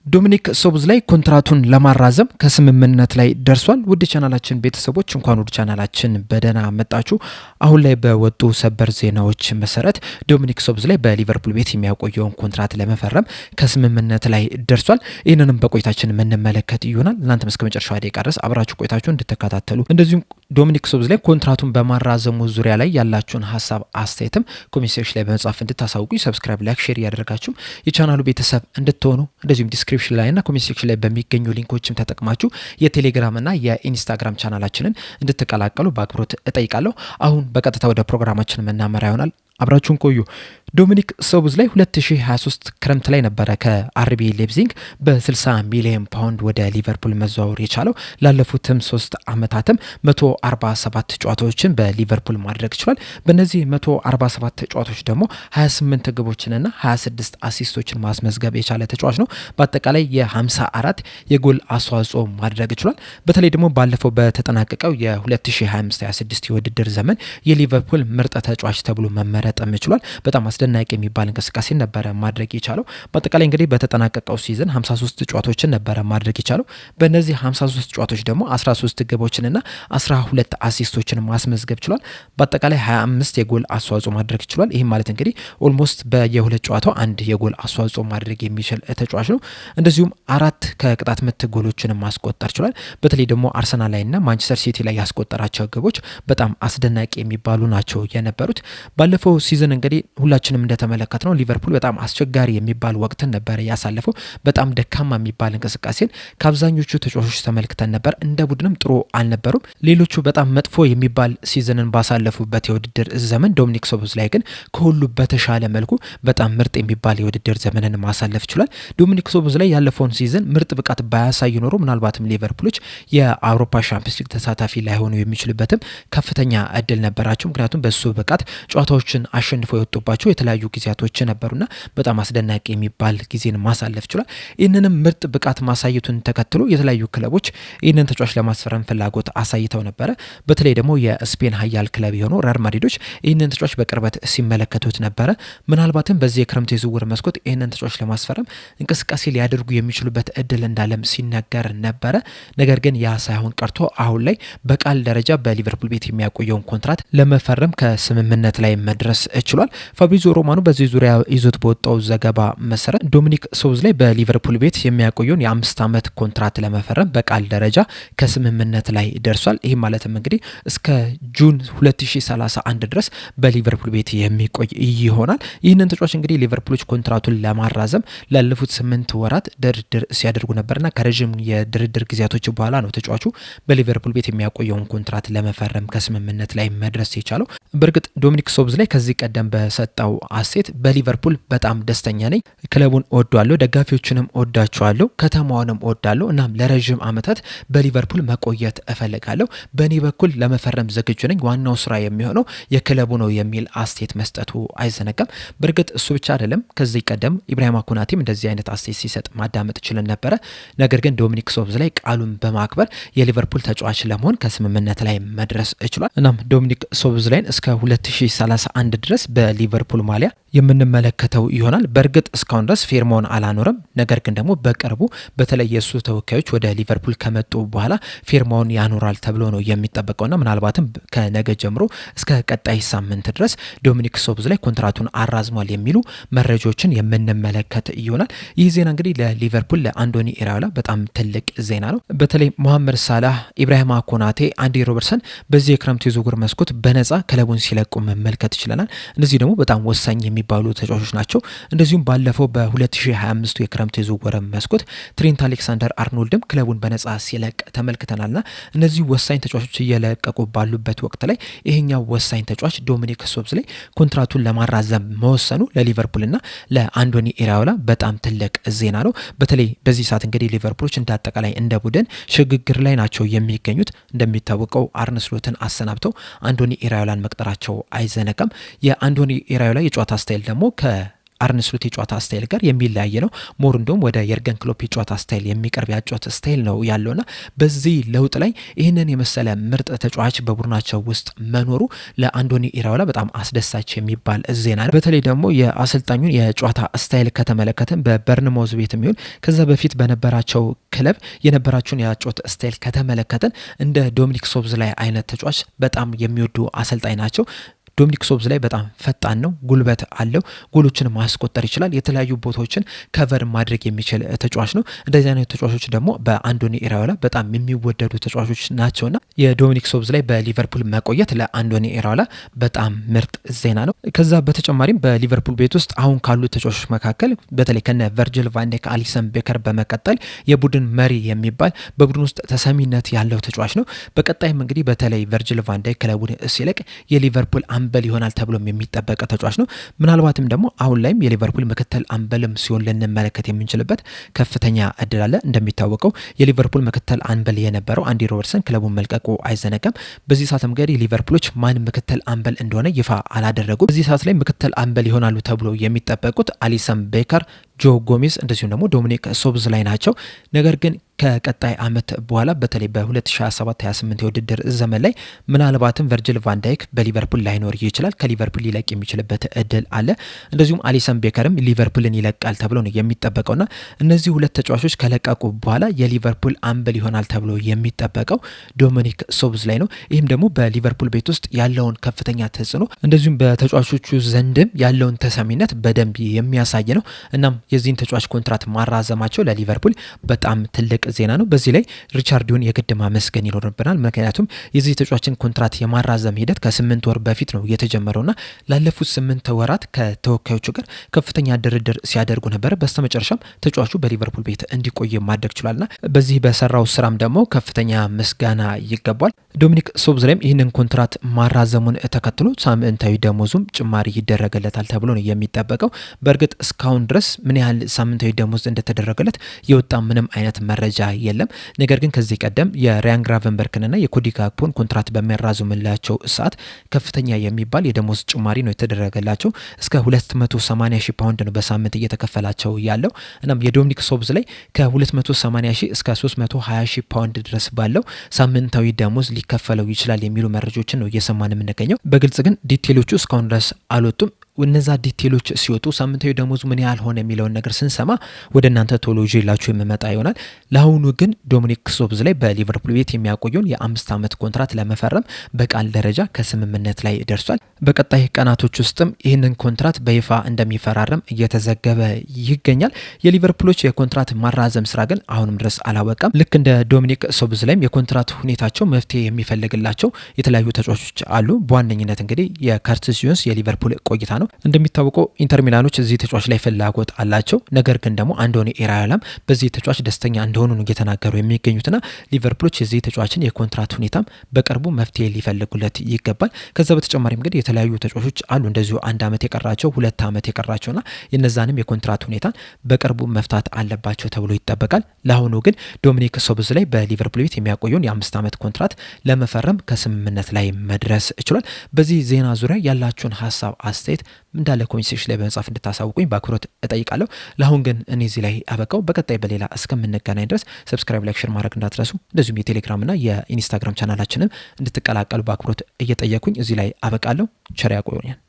ዶሚኒክ ሶቦስላይ ኮንትራቱን ለማራዘም ከስምምነት ላይ ደርሷል። ውድ ቻናላችን ቤተሰቦች እንኳን ወደ ቻናላችን በደህና መጣችሁ። አሁን ላይ በወጡ ሰበር ዜናዎች መሰረት ዶሚኒክ ሶቦስላይ በሊቨርፑል ቤት የሚያቆየውን ኮንትራት ለመፈረም ከስምምነት ላይ ደርሷል። ይህንንም በቆይታችን የምንመለከት ይሆናል። እናንተም እስከ መጨረሻው ደቂቃ ድረስ አብራችሁ ቆይታችሁ እንድትከታተሉ፣ እንደዚሁም ዶሚኒክ ሶቦስላይ ኮንትራቱን በማራዘሙ ዙሪያ ላይ ያላችሁን ሀሳብ አስተያየትም ኮሜንት ሴክሽን ላይ በመጻፍ እንድታሳውቁ፣ ሰብስክራይብ፣ ላይክ፣ ሼር እያደረጋችሁ የቻናሉ ቤተሰብ እንድትሆኑ እንደዚሁም ዲስክሪፕሽን ላይ እና ኮሜንት ሴክሽን ላይ በሚገኙ ሊንኮችም ተጠቅማችሁ የቴሌግራም እና የኢንስታግራም ቻናላችንን እንድትቀላቀሉ በአክብሮት እጠይቃለሁ። አሁን በቀጥታ ወደ ፕሮግራማችን የምናመራ ይሆናል። አብራችሁን ቆዩ። ዶሚኒክ ሶቦስላይ 2023 ክረምት ላይ ነበረ ከአርቢ ሌፕዚግ በ60 ሚሊዮን ፓውንድ ወደ ሊቨርፑል መዘዋወር የቻለው። ላለፉትም 3 ዓመታትም 147 ጨዋታዎችን በሊቨርፑል ማድረግ ችሏል። በእነዚህ 147 ጨዋታዎች ደግሞ 28 ግቦችንና 26 አሲስቶችን ማስመዝገብ የቻለ ተጫዋች ነው። በአጠቃላይ የ54 የጎል አስተዋጽኦ ማድረግ ችሏል። በተለይ ደግሞ ባለፈው በተጠናቀቀው የ2025/26 የውድድር ዘመን የሊቨርፑል ምርጥ ተጫዋች ተብሎ መመረጥ ችሏል። በጣም አስደናቂ የሚባል እንቅስቃሴ ነበረ ማድረግ የቻለው። በአጠቃላይ እንግዲህ በተጠናቀቀው ሲዝን 53 ጨዋታዎችን ነበረ ማድረግ የቻለው። በእነዚህ 53 ጨዋታዎች ደግሞ 13 ግቦችንና 12 አሲስቶችን ማስመዝገብ ችሏል። በአጠቃላይ 25 የጎል አስተዋጽኦ ማድረግ ችሏል። ይህም ማለት እንግዲህ ኦልሞስት በየሁለት ጨዋታው አንድ የጎል አስተዋጽኦ ማድረግ የሚችል ተጫዋች ነው። እንደዚሁም 4 ከቅጣት ምት ጎሎችን ማስቆጠር ችሏል። በተለይ ደግሞ አርሰናል ላይና ማንቸስተር ሲቲ ላይ ያስቆጠራቸው ግቦች በጣም አስደናቂ የሚባሉ ናቸው የነበሩት። ባለፈው ሲዝን እንግዲህ ሁላችንም እንደተመለከትነው ሊቨርፑል በጣም አስቸጋሪ የሚባል ወቅትን ነበር ያሳለፈው። በጣም ደካማ የሚባል እንቅስቃሴን ከአብዛኞቹ ተጫዋቾች ተመልክተን ነበር። እንደ ቡድንም ጥሩ አልነበሩም። ሌሎቹ በጣም መጥፎ የሚባል ሲዝንን ባሳለፉበት የውድድር ዘመን ዶሚኒክ ሶቦስላይ ግን ከሁሉ በተሻለ መልኩ በጣም ምርጥ የሚባል የውድድር ዘመንን ማሳለፍ ችሏል። ዶሚኒክ ሶቦስላይ ያለፈውን ሲዝን ምርጥ ብቃት ባያሳይ ኖሮ ምናልባትም ሊቨርፑሎች የአውሮፓ ሻምፒዮንስ ሊግ ተሳታፊ ላይሆኑ የሚችሉበትም ከፍተኛ እድል ነበራቸው። ምክንያቱም በሱ ብቃት ጨዋታዎችን አሸንፈው የወጡባቸው የተለያዩ ጊዜያቶች ነበሩና በጣም አስደናቂ የሚባል ጊዜን ማሳለፍ ችሏል። ይህንንም ምርጥ ብቃት ማሳየቱን ተከትሎ የተለያዩ ክለቦች ይህንን ተጫዋች ለማስፈረም ፍላጎት አሳይተው ነበረ። በተለይ ደግሞ የስፔን ሀያል ክለብ የሆኑ ሪያል ማድሪዶች ይህንን ተጫዋች በቅርበት ሲመለከቱት ነበረ። ምናልባትም በዚህ የክረምት የዝውውር መስኮት ይህንን ተጫዋች ለማስፈረም እንቅስቃሴ ሊያደርጉ የሚችሉበት እድል እንዳለም ሲነገር ነበረ። ነገር ግን ያ ሳይሆን ቀርቶ አሁን ላይ በቃል ደረጃ በሊቨርፑል ቤት የሚያቆየውን ኮንትራት ለመፈረም ከስምምነት ላይ መድረስ ችሏል። ፋብሪዚዮ ሮማኖ በዚህ ዙሪያ ይዞት በወጣው ዘገባ መሰረት ዶሚኒክ ሶቦስላይ በሊቨርፑል ቤት የሚያቆየውን የ5 ዓመት ኮንትራት ለመፈረም በቃል ደረጃ ከስምምነት ላይ ደርሷል። ይህ ማለትም እንግዲህ እስከ ጁን 2031 ድረስ በሊቨርፑል ቤት የሚቆይ ይሆናል። ይህንን ተጫዋች እንግዲህ ሊቨርፑሎች ኮንትራቱን ለማራዘም ላለፉት 8 ወራት ድርድር ሲያደርጉ ነበርና ከረዥም የድርድር ጊዜያቶች በኋላ ነው ተጫዋቹ በሊቨርፑል ቤት የሚያቆየውን ኮንትራት ለመፈረም ከስምምነት ላይ መድረስ የቻለው። በእርግጥ ዶሚኒክ ሶቦስላይ ከዚህ ቀደም በሰጠው አሴት በሊቨርፑል በጣም ደስተኛ ነኝ፣ ክለቡን እወዳለሁ፣ ደጋፊዎችንም እወዳቸዋለሁ፣ ከተማውንም እወዳለሁ፣ እናም ለረዥም ዓመታት በሊቨርፑል መቆየት እፈልጋለሁ፣ በእኔ በኩል ለመፈረም ዝግጁ ነኝ፣ ዋናው ስራ የሚሆነው የክለቡ ነው የሚል አሴት መስጠቱ አይዘነጋም። በእርግጥ እሱ ብቻ አይደለም። ከዚህ ቀደም ኢብራሂማ ኮናቴም እንደዚህ አይነት አሴት ሲሰጥ ማዳመጥ ችለን ነበረ። ነገር ግን ዶሚኒክ ሶቦስላይ ቃሉን በማክበር የሊቨርፑል ተጫዋች ለመሆን ከስምምነት ላይ መድረስ ችሏል። እናም ዶሚኒክ ሶቦስላይን እስከ 2031 ድረስ በሊቨርፑል ማሊያ የምንመለከተው ይሆናል። በእርግጥ እስካሁን ድረስ ፊርማውን አላኖረም። ነገር ግን ደግሞ በቅርቡ በተለይ የሱ ተወካዮች ወደ ሊቨርፑል ከመጡ በኋላ ፊርማውን ያኖራል ተብሎ ነው የሚጠበቀውና ምናልባትም ከነገ ጀምሮ እስከ ቀጣይ ሳምንት ድረስ ዶሚኒክ ሶቦስላይ ኮንትራቱን አራዝሟል የሚሉ መረጃዎችን የምንመለከት ይሆናል። ይህ ዜና እንግዲህ ለሊቨርፑል ለአንዶኒ ኢራዮላ በጣም ትልቅ ዜና ነው። በተለይ ሞሐመድ ሳላህ፣ ኢብራሂማ ኮናቴ፣ አንዲ ሮበርትሰን በዚህ የክረምት የዝውውር መስኮት በነጻ ክለቡን ሲለቁ መመልከት ይችላል። እነዚህ ደግሞ በጣም ወሳኝ የሚባሉ ተጫዋቾች ናቸው። እንደዚሁም ባለፈው በ2025 የክረምት የዝውውር መስኮት ትሬንት አሌክሳንደር አርኖልድም ክለቡን በነጻ ሲለቅ ተመልክተናልና እነዚህ ወሳኝ ተጫዋቾች እየለቀቁ ባሉበት ወቅት ላይ ይሄኛው ወሳኝ ተጫዋች ዶሚኒክ ሶቦስላይ ኮንትራቱን ለማራዘም መወሰኑ ለሊቨርፑልና ለአንዶኒ ኢራዮላ በጣም ትልቅ ዜና ነው። በተለይ በዚህ ሰዓት እንግዲህ ሊቨርፑሎች እንዳጠቃላይ እንደ ቡድን ሽግግር ላይ ናቸው የሚገኙት። እንደሚታወቀው አርነ ስሎትን አሰናብተው አንዶኒ ኢራዮላን መቅጠራቸው አይዘነጋም። የአንዶኒ ኢራዮላ የጨዋታ ስታይል ደግሞ ከአርነ ስሎት የጨዋታ ስታይል ጋር የሚለያይ ነው። ሞር እንደውም ወደ የርገን ክሎፕ የጨዋታ ስታይል የሚቀርብ ያጨዋታ ስታይል ነው ያለውና በዚህ ለውጥ ላይ ይህንን የመሰለ ምርጥ ተጫዋች በቡድናቸው ውስጥ መኖሩ ለአንዶኒ ኢራኦላ በጣም አስደሳች የሚባል ዜና ነው። በተለይ ደግሞ የአሰልጣኙን የጨዋታ ስታይል ከተመለከተን በበርንማውዝ ቤት የሚሆን ከዛ በፊት በነበራቸው ክለብ የነበራቸውን የጨዋታ ስታይል ከተመለከተን እንደ ዶሚኒክ ሶቦስላይ አይነት ተጫዋች በጣም የሚወዱ አሰልጣኝ ናቸው። ዶሚኒክ ሶቦስላይ በጣም ፈጣን ነው፣ ጉልበት አለው፣ ጎሎችን ማስቆጠር ይችላል፣ የተለያዩ ቦታዎችን ከቨር ማድረግ የሚችል ተጫዋች ነው። እንደዚህ አይነት ተጫዋቾች ደግሞ በአንዶኒ ኢራኦላ በጣም የሚወደዱ ተጫዋቾች ናቸውና የዶሚኒክ ሶቦስላይ በሊቨርፑል መቆየት ለአንዶኒ ኢራኦላ በጣም ምርጥ ዜና ነው። ከዛ በተጨማሪም በሊቨርፑል ቤት ውስጥ አሁን ካሉ ተጫዋቾች መካከል በተለይ ከነ ቨርጅል ቫን ዳይክ፣ አሊሰን ቤከር በመቀጠል የቡድን መሪ የሚባል በቡድን ውስጥ ተሰሚነት ያለው ተጫዋች ነው። በቀጣይም እንግዲህ በተለይ ቨርጅል ቫን ዳይክ ክለቡን ሲለቅ የሊቨርፑል አምበል ይሆናል ተብሎም የሚጠበቅ ተጫዋች ነው። ምናልባትም ደግሞ አሁን ላይም የሊቨርፑል ምክትል አምበልም ሲሆን ልንመለከት የምንችልበት ከፍተኛ እድል አለ። እንደሚታወቀው የሊቨርፑል ምክትል አምበል የነበረው አንዲ ሮበርትሰን ክለቡን መልቀቁ አይዘነጋም። በዚህ ሰዓት እንግዲህ ሊቨርፑሎች ማን ምክትል አምበል እንደሆነ ይፋ አላደረጉም። በዚህ ሰዓት ላይ ምክትል አምበል ይሆናሉ ተብሎ የሚጠበቁት አሊሰን ቤከር፣ ጆ ጎሜዝ እንደዚሁም ደግሞ ዶሚኒክ ሶቦስላይ ናቸው። ነገር ግን ከቀጣይ ዓመት በኋላ በተለይ በ2027-28 የውድድር ዘመን ላይ ምናልባትም ቨርጅል ቫን ዳይክ በሊቨርፑል ላይኖር ይችላል፣ ከሊቨርፑል ሊለቅ የሚችልበት እድል አለ። እንደዚሁም አሊሰን ቤከርም ሊቨርፑልን ይለቃል ተብሎ ነው የሚጠበቀውና እነዚህ ሁለት ተጫዋቾች ከለቀቁ በኋላ የሊቨርፑል አምበል ይሆናል ተብሎ የሚጠበቀው ዶሚኒክ ሶቦስላይ ነው። ይህም ደግሞ በሊቨርፑል ቤት ውስጥ ያለውን ከፍተኛ ተጽዕኖ እንደዚሁም በተጫዋቾቹ ዘንድም ያለውን ተሰሚነት በደንብ የሚያሳይ ነው። እናም የዚህን ተጫዋች ኮንትራት ማራዘማቸው ለሊቨርፑል በጣም ትልቅ ዜና ነው። በዚህ ላይ ሪቻርዲዮን የግድ ማመስገን ይኖርብናል። ምክንያቱም የዚህ ተጫዋችን ኮንትራት የማራዘም ሂደት ከ8 ወር በፊት ነው የተጀመረውና ላለፉት 8 ወራት ከተወካዮቹ ጋር ከፍተኛ ድርድር ሲያደርጉ ነበር። በስተመጨረሻም ተጫዋቹ በሊቨርፑል ቤት እንዲቆይ ማድረግ ችሏልና በዚህ በሰራው ስራም ደግሞ ከፍተኛ ምስጋና ይገባል። ዶሚኒክ ሶቦስላይም ይህንን ኮንትራት ማራዘሙን ተከትሎ ሳምንታዊ ደሞዙም ጭማሪ ይደረገለታል ተብሎ ነው የሚጠበቀው። በእርግጥ እስካሁን ድረስ ምን ያህል ሳምንታዊ ደሞዝ እንደተደረገለት የወጣ ምንም አይነት መረጃ የለም። ነገር ግን ከዚህ ቀደም የራያን ግራቨንበርክንና የኮዲ ጋክፖን ኮንትራት በሚያራዝምላቸው ሰዓት ከፍተኛ የሚባል የደሞዝ ጭማሪ ነው የተደረገላቸው። እስከ 280 ሺህ ፓውንድ ነው በሳምንት እየተከፈላቸው ያለው። እናም የዶሚኒክ ሶቦስላይ ከ280 ሺህ እስከ 320 ሺህ ፓውንድ ድረስ ባለው ሳምንታዊ ደሞዝ ሊከፈለው ይችላል የሚሉ መረጃዎችን ነው እየሰማን የምንገኘው። በግልጽ ግን ዲቴሎቹ እስካሁን ድረስ አልወጡም። እነዛ ዲቴሎች ሲወጡ ሳምንታዊ ደሞዙ ምን ያህል ሆነ የሚለውን ነገር ስንሰማ ወደ እናንተ ቶሎ ይዤላችሁ የምመጣ ይሆናል። ለአሁኑ ግን ዶሚኒክ ሶቦስላይ በሊቨርፑል ቤት የሚያቆየውን የ5 ዓመት ኮንትራት ለመፈረም በቃል ደረጃ ከስምምነት ላይ ደርሷል። በቀጣይ ቀናቶች ውስጥም ይህንን ኮንትራት በይፋ እንደሚፈራረም እየተዘገበ ይገኛል። የሊቨርፑሎች የኮንትራት ማራዘም ስራ ግን አሁንም ድረስ አላወቀም። ልክ እንደ ዶሚኒክ ሶቦስላይም የኮንትራት ሁኔታቸው መፍትሄ የሚፈልግላቸው የተለያዩ ተጫዋቾች አሉ። በዋነኝነት እንግዲህ የከርቲስ ጆንስ የሊቨርፑል ቆይታ ነው። እንደሚታወቀው ኢንተር ሚላኖች እዚህ ተጫዋች ላይ ፍላጎት አላቸው። ነገር ግን ደግሞ አንዶኒ ኢራኦላም በዚህ ተጫዋች ደስተኛ እንደሆኑ ነው እየተናገሩ የሚገኙትና ሊቨርፑሎች የዚህ ተጫዋችን የኮንትራት ሁኔታም በቅርቡ መፍትሄ ሊፈልጉለት ይገባል። ከዛ በተጨማሪም እንግዲህ የተለያዩ ተጫዋቾች አሉ እንደዚሁ 1 ዓመት የቀራቸው 2 ዓመት የቀራቸውና የነዛንም የኮንትራት ሁኔታን በቅርቡ መፍታት አለባቸው ተብሎ ይጠበቃል። ለአሁኑ ግን ዶሚኒክ ሶቦስላይ በሊቨርፑል ቤት የሚያቆየውን የ5 ዓመት ኮንትራት ለመፈረም ከስምምነት ላይ መድረስ ችሏል። በዚህ ዜና ዙሪያ ያላችሁን ሀሳብ አስተያየት እንዳለ ኮሜንት ሴክሽን ላይ በመጻፍ እንድታሳውቁኝ በአክብሮት እጠይቃለሁ። ለአሁን ግን እኔ እዚህ ላይ አበቃው። በቀጣይ በሌላ እስከምንገናኝ ድረስ ሰብስክራይብ፣ ላይክ፣ ሼር ማድረግ እንዳትረሱ። እንደዚሁም የቴሌግራም እና የኢንስታግራም ቻናላችንን እንድትቀላቀሉ በአክብሮት እየጠየኩኝ እዚህ ላይ አበቃለሁ። ቸር ያቆዩኛል።